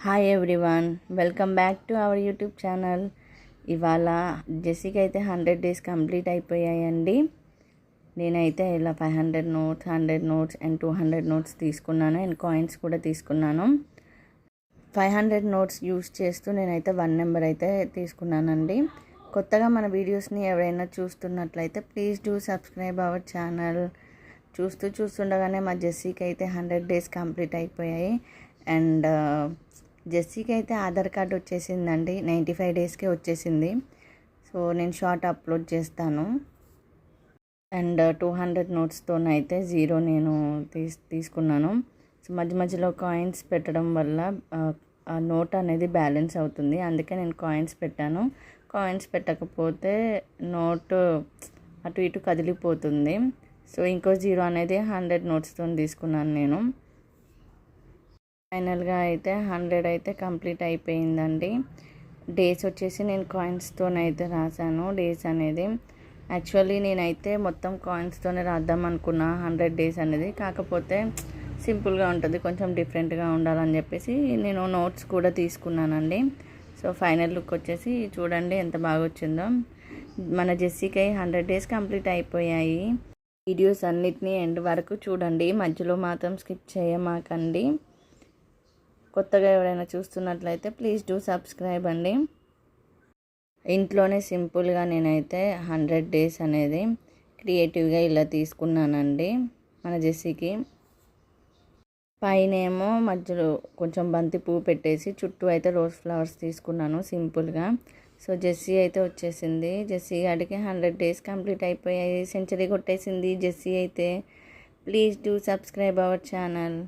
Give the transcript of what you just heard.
Hi everyone, welcome back to our YouTube channel. ఇవాళ జెస్సీకి అయితే 100 days complete అయిపోయాయండి. నేనైతే ఇలా 500 నోట్స్, 100 నోట్స్ అండ్ 200 నోట్స్ తీసుకున్నాను అండ్ కాయిన్స్ కూడా తీసుకున్నాను. 500 నోట్స్ యూస్ చేస్తూ నేనైతే 1 నెంబర్ అయితే తీసుకున్నానండి. కొత్తగా మన వీడియోస్ని ఎవరైనా చూస్తున్నట్లయితే please do subscribe our channel. చూస్తుండగానే మా జెస్సీకి అయితే 100 డేస్ కంప్లీట్ అయిపోయాయి. అండ్ జెస్సీకి అయితే ఆధార్ కార్డ్ వచ్చేసిందండి. 95 డేస్కే వచ్చేసింది. సో నేను షార్ట్ అప్లోడ్ చేస్తాను. అండ్ 200 నోట్స్తోనైతే 0 నేను తీసుకున్నాను. సో మధ్యలో కాయిన్స్ పెట్టడం వల్ల ఆ నోట్ అనేది బ్యాలెన్స్ అవుతుంది. అందుకే నేను కాయిన్స్ పెట్టాను. కాయిన్స్ పెట్టకపోతే నోట్ అటు ఇటు కదిలిపోతుంది. సో ఇంకో 0 అనేది 100 నోట్స్తో తీసుకున్నాను నేను. ఫైనల్గా అయితే 100 అయితే కంప్లీట్ అయిపోయిందండి. డేస్ వచ్చేసి నేను కాయిన్స్తోనైతే రాశాను. డేస్ అనేది యాక్చువల్లీ నేనైతే మొత్తం కాయిన్స్తోనే రాద్దాం అనుకున్నా 100 డేస్ అనేది. కాకపోతే సింపుల్గా ఉంటుంది, కొంచెం డిఫరెంట్గా ఉండాలని చెప్పేసి నేను నోట్స్ కూడా తీసుకున్నానండి. సో ఫైనల్ లుక్ వచ్చేసి చూడండి ఎంత బాగా వచ్చిందో. మన జెస్సీకి 100 డేస్ కంప్లీట్ అయిపోయాయి. వీడియోస్ అన్నిటినీ ఎండ్ వరకు చూడండి, మధ్యలో మాత్రం స్కిప్ చేయమాకండి. కొత్తగా ఎవరైనా చూస్తున్నట్లయితే ప్లీజ్ డూ సబ్స్క్రైబ్ అండి. ఇంట్లోనే సింపుల్గా నేనైతే 100 డేస్ అనేది క్రియేటివ్గా ఇలా తీసుకున్నానండి మన జెస్సీకి. పైనేమో మధ్యలో కొంచెం బంతి పువ్వు పెట్టేసి చుట్టూ అయితే రోజ్ ఫ్లవర్స్ తీసుకున్నాను సింపుల్గా. సో జెస్సీ అయితే వచ్చేసింది. జెస్సీ గాడికి 100 డేస్ కంప్లీట్ అయిపోయాయి. సెంచరీ కొట్టేసింది జెస్సీ అయితే. Please do subscribe our channel.